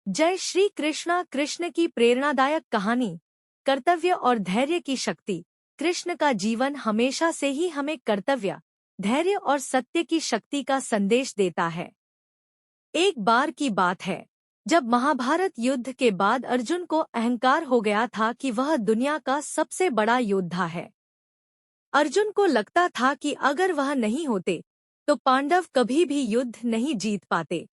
जय श्री कृष्णा। कृष्ण की प्रेरणादायक कहानी कर्तव्य और धैर्य की शक्ति। कृष्ण का जीवन हमेशा से ही हमें कर्तव्य, धैर्य और सत्य की शक्ति का संदेश देता है। एक बार की बात है जब महाभारत युद्ध के बाद अर्जुन को अहंकार हो गया था कि वह दुनिया का सबसे बड़ा योद्धा है। अर्जुन को लगता था कि अगर वह नहीं होते तो पांडव कभी भी युद्ध नहीं जीत पाते।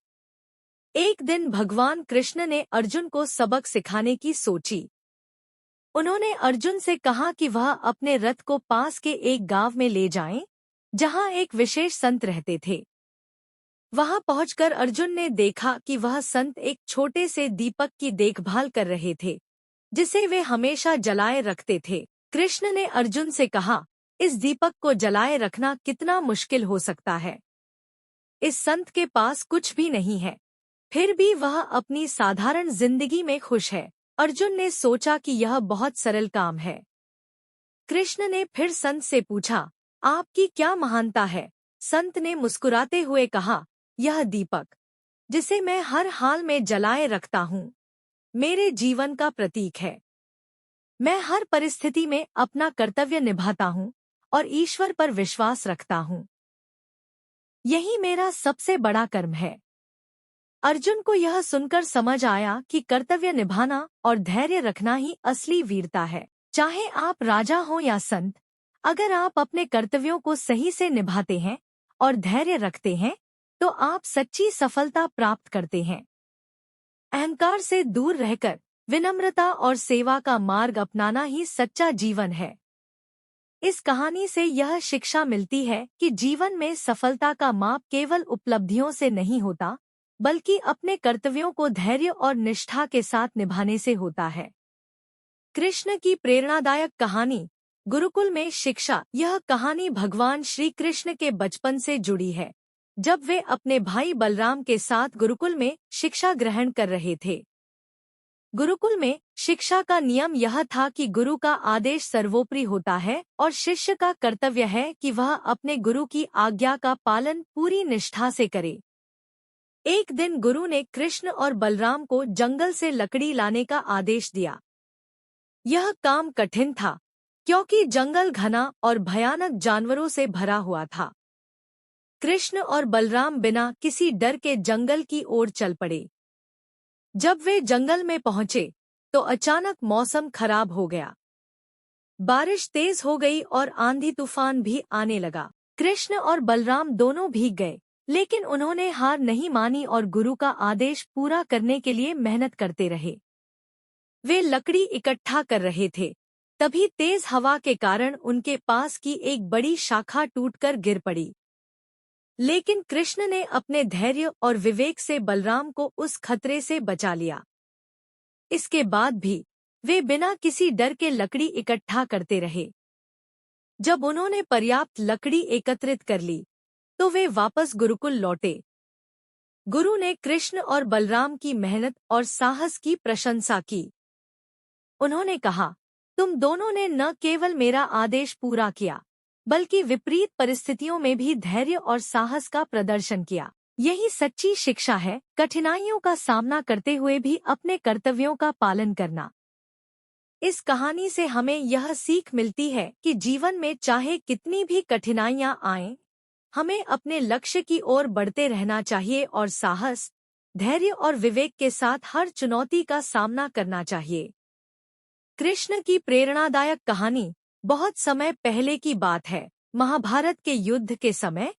एक दिन भगवान कृष्ण ने अर्जुन को सबक सिखाने की सोची। उन्होंने अर्जुन से कहा कि वह अपने रथ को पास के एक गांव में ले जाएं, जहां एक विशेष संत रहते थे। वहां पहुंचकर अर्जुन ने देखा कि वह संत एक छोटे से दीपक की देखभाल कर रहे थे, जिसे वे हमेशा जलाए रखते थे। कृष्ण ने अर्जुन से कहा, इस दीपक को जलाए रखना कितना मुश्किल हो सकता है। इस संत के पास कुछ भी नहीं है, फिर भी वह अपनी साधारण जिंदगी में खुश है। अर्जुन ने सोचा कि यह बहुत सरल काम है। कृष्ण ने फिर संत से पूछा, आपकी क्या महानता है? संत ने मुस्कुराते हुए कहा, यह दीपक, जिसे मैं हर हाल में जलाए रखता हूँ, मेरे जीवन का प्रतीक है। मैं हर परिस्थिति में अपना कर्तव्य निभाता हूँ और ईश्वर पर विश्वास रखता हूँ। यही मेरा सबसे बड़ा कर्म है। अर्जुन को यह सुनकर समझ आया कि कर्तव्य निभाना और धैर्य रखना ही असली वीरता है। चाहे आप राजा हो या संत, अगर आप अपने कर्तव्यों को सही से निभाते हैं और धैर्य रखते हैं, तो आप सच्ची सफलता प्राप्त करते हैं। अहंकार से दूर रहकर विनम्रता और सेवा का मार्ग अपनाना ही सच्चा जीवन है। इस कहानी से यह शिक्षा मिलती है कि जीवन में सफलता का माप केवल उपलब्धियों से नहीं होता, बल्कि अपने कर्तव्यों को धैर्य और निष्ठा के साथ निभाने से होता है। कृष्ण की प्रेरणादायक कहानी गुरुकुल में शिक्षा। यह कहानी भगवान श्री कृष्ण के बचपन से जुड़ी है, जब वे अपने भाई बलराम के साथ गुरुकुल में शिक्षा ग्रहण कर रहे थे। गुरुकुल में शिक्षा का नियम यह था कि गुरु का आदेश सर्वोपरि होता है और शिष्य का कर्तव्य है कि वह अपने गुरु की आज्ञा का पालन पूरी निष्ठा से करे। एक दिन गुरु ने कृष्ण और बलराम को जंगल से लकड़ी लाने का आदेश दिया। यह काम कठिन था, क्योंकि जंगल घना और भयानक जानवरों से भरा हुआ था। कृष्ण और बलराम बिना किसी डर के जंगल की ओर चल पड़े। जब वे जंगल में पहुंचे, तो अचानक मौसम खराब हो गया। बारिश तेज हो गई और आंधी तूफान भी आने लगा। कृष्ण और बलराम दोनों भीग गए, लेकिन उन्होंने हार नहीं मानी और गुरु का आदेश पूरा करने के लिए मेहनत करते रहे। वे लकड़ी इकट्ठा कर रहे थे, तभी तेज हवा के कारण उनके पास की एक बड़ी शाखा टूटकर गिर पड़ी। लेकिन कृष्ण ने अपने धैर्य और विवेक से बलराम को उस खतरे से बचा लिया। इसके बाद भी वे बिना किसी डर के लकड़ी इकट्ठा करते रहे। जब उन्होंने पर्याप्त लकड़ी एकत्रित कर ली, तो वे वापस गुरुकुल लौटे। गुरु ने कृष्ण और बलराम की मेहनत और साहस की प्रशंसा की। उन्होंने कहा, तुम दोनों ने न केवल मेरा आदेश पूरा किया, बल्कि विपरीत परिस्थितियों में भी धैर्य और साहस का प्रदर्शन किया। यही सच्ची शिक्षा है, कठिनाइयों का सामना करते हुए भी अपने कर्तव्यों का पालन करना। इस कहानी से हमें यह सीख मिलती है कि जीवन में चाहे कितनी भी कठिनाइयां आएं, हमें अपने लक्ष्य की ओर बढ़ते रहना चाहिए और साहस, धैर्य और विवेक के साथ हर चुनौती का सामना करना चाहिए। कृष्ण की प्रेरणादायक कहानी बहुत समय पहले की बात है। महाभारत के युद्ध के समय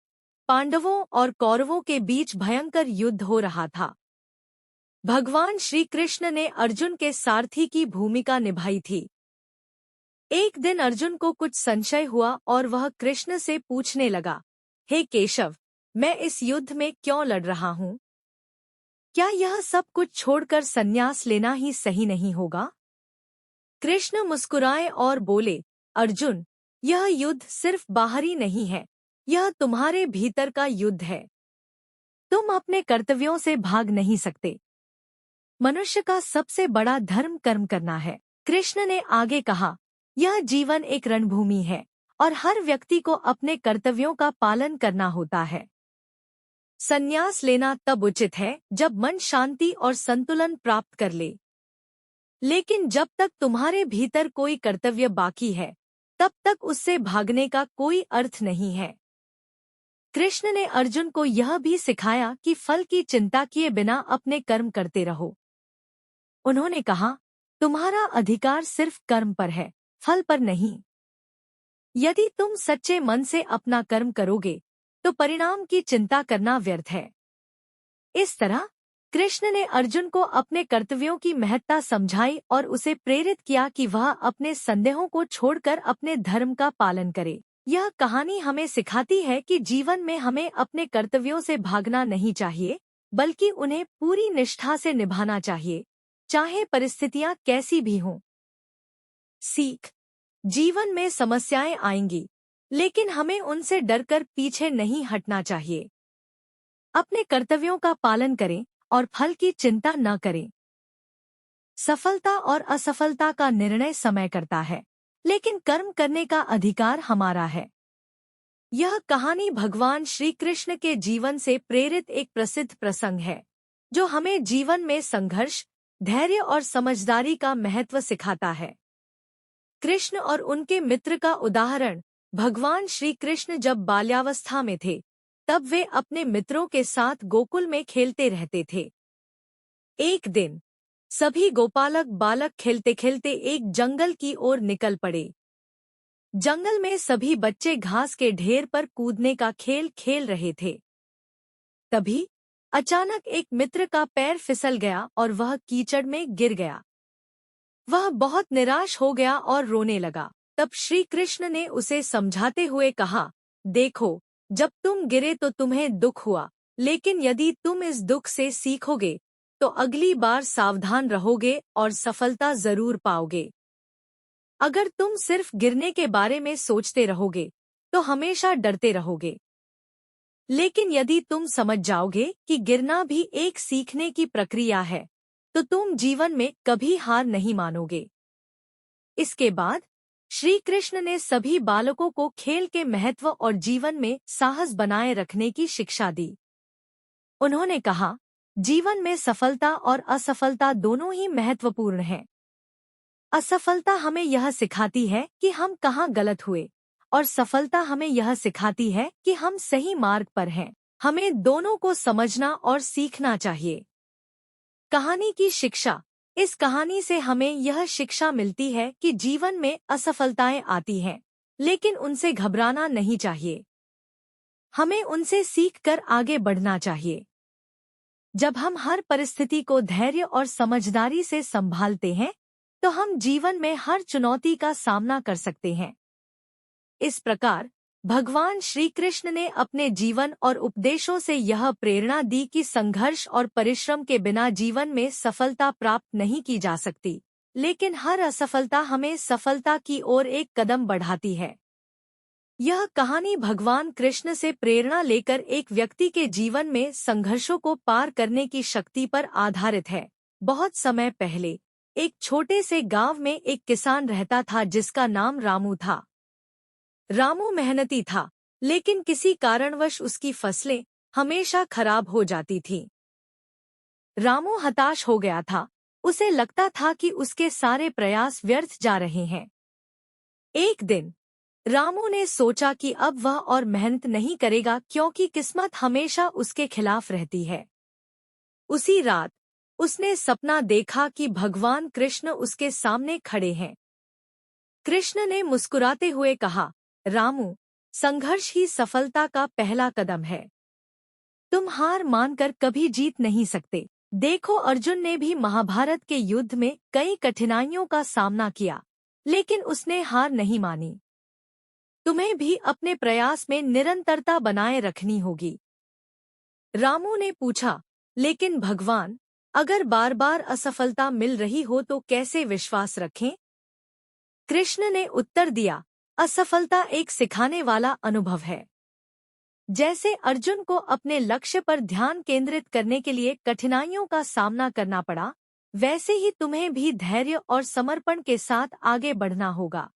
पांडवों और कौरवों के बीच भयंकर युद्ध हो रहा था। भगवान श्री कृष्ण ने अर्जुन के सारथी की भूमिका निभाई थी। एक दिन अर्जुन को कुछ संशय हुआ और वह कृष्ण से पूछने लगा, हे केशव, मैं इस युद्ध में क्यों लड़ रहा हूँ? क्या यह सब कुछ छोड़कर संन्यास लेना ही सही नहीं होगा? कृष्ण मुस्कुराए और बोले, अर्जुन, यह युद्ध सिर्फ बाहरी नहीं है, यह तुम्हारे भीतर का युद्ध है। तुम अपने कर्तव्यों से भाग नहीं सकते। मनुष्य का सबसे बड़ा धर्म कर्म करना है। कृष्ण ने आगे कहा, यह जीवन एक रणभूमि है और हर व्यक्ति को अपने कर्तव्यों का पालन करना होता है। संन्यास लेना तब उचित है जब मन शांति और संतुलन प्राप्त कर ले। लेकिन जब तक तुम्हारे भीतर कोई कर्तव्य बाकी है, तब तक उससे भागने का कोई अर्थ नहीं है। कृष्ण ने अर्जुन को यह भी सिखाया कि फल की चिंता किए बिना अपने कर्म करते रहो। उन्होंने कहा, तुम्हारा अधिकार सिर्फ कर्म पर है, फल पर नहीं। यदि तुम सच्चे मन से अपना कर्म करोगे, तो परिणाम की चिंता करना व्यर्थ है। इस तरह कृष्ण ने अर्जुन को अपने कर्तव्यों की महत्ता समझाई और उसे प्रेरित किया कि वह अपने संदेहों को छोड़कर अपने धर्म का पालन करे। यह कहानी हमें सिखाती है कि जीवन में हमें अपने कर्तव्यों से भागना नहीं चाहिए, बल्कि उन्हें पूरी निष्ठा से निभाना चाहिए, चाहे परिस्थितियां कैसी भी हों। सीख: जीवन में समस्याएं आएंगी, लेकिन हमें उनसे डरकर पीछे नहीं हटना चाहिए। अपने कर्तव्यों का पालन करें और फल की चिंता न करें। सफलता और असफलता का निर्णय समय करता है, लेकिन कर्म करने का अधिकार हमारा है। यह कहानी भगवान श्री कृष्ण के जीवन से प्रेरित एक प्रसिद्ध प्रसंग है, जो हमें जीवन में संघर्ष, धैर्य और समझदारी का महत्व सिखाता है। कृष्ण और उनके मित्र का उदाहरण: भगवान श्री कृष्ण जब बाल्यावस्था में थे, तब वे अपने मित्रों के साथ गोकुल में खेलते रहते थे। एक दिन सभी गोपालक बालक खेलते खेलते एक जंगल की ओर निकल पड़े। जंगल में सभी बच्चे घास के ढेर पर कूदने का खेल खेल रहे थे। तभी अचानक एक मित्र का पैर फिसल गया और वह कीचड़ में गिर गया। वह बहुत निराश हो गया और रोने लगा। तब श्री कृष्ण ने उसे समझाते हुए कहा, देखो, जब तुम गिरे तो तुम्हें दुख हुआ, लेकिन यदि तुम इस दुख से सीखोगे तो अगली बार सावधान रहोगे और सफलता जरूर पाओगे। अगर तुम सिर्फ गिरने के बारे में सोचते रहोगे तो हमेशा डरते रहोगे। लेकिन यदि तुम समझ जाओगे कि गिरना भी एक सीखने की प्रक्रिया है, तो तुम जीवन में कभी हार नहीं मानोगे। इसके बाद श्री कृष्ण ने सभी बालकों को खेल के महत्व और जीवन में साहस बनाए रखने की शिक्षा दी। उन्होंने कहा, जीवन में सफलता और असफलता दोनों ही महत्वपूर्ण हैं। असफलता हमें यह सिखाती है कि हम कहाँ गलत हुए, और सफलता हमें यह सिखाती है कि हम सही मार्ग पर हैं। हमें दोनों को समझना और सीखना चाहिए। कहानी की शिक्षा: इस कहानी से हमें यह शिक्षा मिलती है कि जीवन में असफलताएं आती हैं, लेकिन उनसे घबराना नहीं चाहिए। हमें उनसे सीखकर आगे बढ़ना चाहिए। जब हम हर परिस्थिति को धैर्य और समझदारी से संभालते हैं, तो हम जीवन में हर चुनौती का सामना कर सकते हैं। इस प्रकार भगवान श्री कृष्ण ने अपने जीवन और उपदेशों से यह प्रेरणा दी कि संघर्ष और परिश्रम के बिना जीवन में सफलता प्राप्त नहीं की जा सकती, लेकिन हर असफलता हमें सफलता की ओर एक कदम बढ़ाती है। यह कहानी भगवान कृष्ण से प्रेरणा लेकर एक व्यक्ति के जीवन में संघर्षों को पार करने की शक्ति पर आधारित है। बहुत समय पहले एक छोटे से गांव में एक किसान रहता था जिसका नाम रामू था। रामू मेहनती था, लेकिन किसी कारणवश उसकी फसलें हमेशा खराब हो जाती थीं। रामू हताश हो गया था। उसे लगता था कि उसके सारे प्रयास व्यर्थ जा रहे हैं। एक दिन रामू ने सोचा कि अब वह और मेहनत नहीं करेगा, क्योंकि किस्मत हमेशा उसके खिलाफ रहती है। उसी रात उसने सपना देखा कि भगवान कृष्ण उसके सामने खड़े हैं। कृष्ण ने मुस्कुराते हुए कहा, रामू, संघर्ष ही सफलता का पहला कदम है। तुम हार मानकर कभी जीत नहीं सकते। देखो, अर्जुन ने भी महाभारत के युद्ध में कई कठिनाइयों का सामना किया, लेकिन उसने हार नहीं मानी। तुम्हें भी अपने प्रयास में निरंतरता बनाए रखनी होगी। रामू ने पूछा, लेकिन भगवान, अगर बार बार असफलता मिल रही हो तो कैसे विश्वास रखें? कृष्ण ने उत्तर दिया, असफलता एक सिखाने वाला अनुभव है। जैसे अर्जुन को अपने लक्ष्य पर ध्यान केंद्रित करने के लिए कठिनाइयों का सामना करना पड़ा, वैसे ही तुम्हें भी धैर्य और समर्पण के साथ आगे बढ़ना होगा।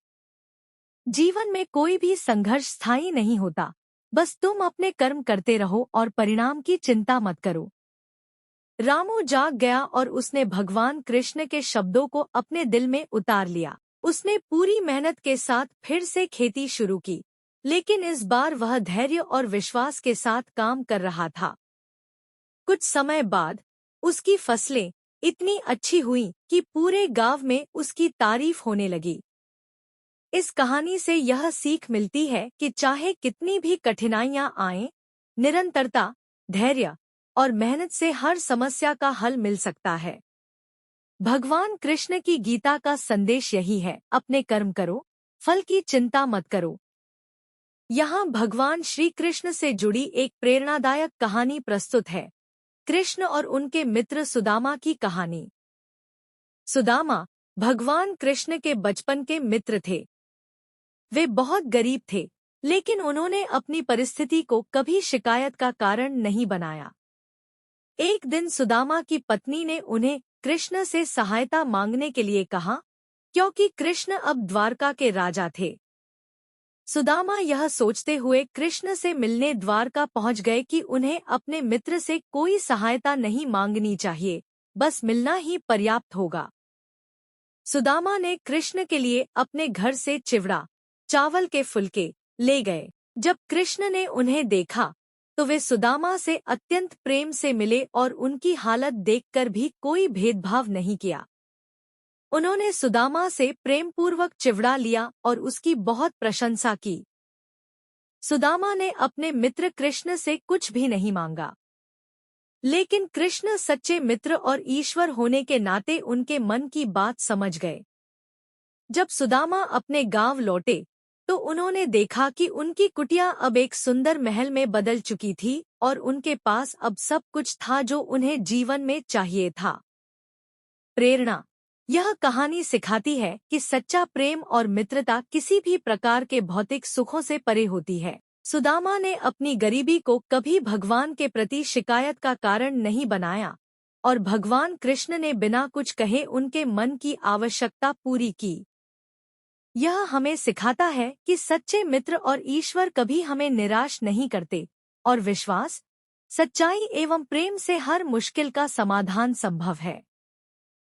जीवन में कोई भी संघर्ष स्थायी नहीं होता, बस तुम अपने कर्म करते रहो और परिणाम की चिंता मत करो। रामू जाग गया और उसने भगवान कृष्ण के शब्दों को अपने दिल में उतार लिया। उसने पूरी मेहनत के साथ फिर से खेती शुरू की, लेकिन इस बार वह धैर्य और विश्वास के साथ काम कर रहा था। कुछ समय बाद उसकी फसलें इतनी अच्छी हुईं कि पूरे गांव में उसकी तारीफ होने लगी। इस कहानी से यह सीख मिलती है कि चाहे कितनी भी कठिनाइयां आएं, निरंतरता, धैर्य और मेहनत से हर समस्या का हल मिल सकता है। भगवान कृष्ण की गीता का संदेश यही है, अपने कर्म करो, फल की चिंता मत करो। यहाँ भगवान श्री कृष्ण से जुड़ी एक प्रेरणादायक कहानी प्रस्तुत है। कृष्ण और उनके मित्र सुदामा की कहानी। सुदामा भगवान कृष्ण के बचपन के मित्र थे। वे बहुत गरीब थे, लेकिन उन्होंने अपनी परिस्थिति को कभी शिकायत का कारण नहीं बनाया। एक दिन सुदामा की पत्नी ने उन्हें कृष्ण से सहायता मांगने के लिए कहा, क्योंकि कृष्ण अब द्वारका के राजा थे। सुदामा यह सोचते हुए कृष्ण से मिलने द्वारका पहुंच गए कि उन्हें अपने मित्र से कोई सहायता नहीं मांगनी चाहिए, बस मिलना ही पर्याप्त होगा। सुदामा ने कृष्ण के लिए अपने घर से चिवड़ा, चावल के फुलके ले गए। जब कृष्ण ने उन्हें देखा तो वे सुदामा से अत्यंत प्रेम से मिले और उनकी हालत देखकर भी कोई भेदभाव नहीं किया। उन्होंने सुदामा से प्रेमपूर्वक चिवड़ा लिया और उसकी बहुत प्रशंसा की। सुदामा ने अपने मित्र कृष्ण से कुछ भी नहीं मांगा, लेकिन कृष्ण सच्चे मित्र और ईश्वर होने के नाते उनके मन की बात समझ गए। जब सुदामा अपने गांव लौटे तो उन्होंने देखा कि उनकी कुटिया अब एक सुंदर महल में बदल चुकी थी और उनके पास अब सब कुछ था जो उन्हें जीवन में चाहिए था। प्रेरणा। यह कहानी सिखाती है कि सच्चा प्रेम और मित्रता किसी भी प्रकार के भौतिक सुखों से परे होती है। सुदामा ने अपनी गरीबी को कभी भगवान के प्रति शिकायत का कारण नहीं बनाया और भगवान कृष्ण ने बिना कुछ कहे उनके मन की आवश्यकता पूरी की। यह हमें सिखाता है कि सच्चे मित्र और ईश्वर कभी हमें निराश नहीं करते और विश्वास, सच्चाई एवं प्रेम से हर मुश्किल का समाधान संभव है।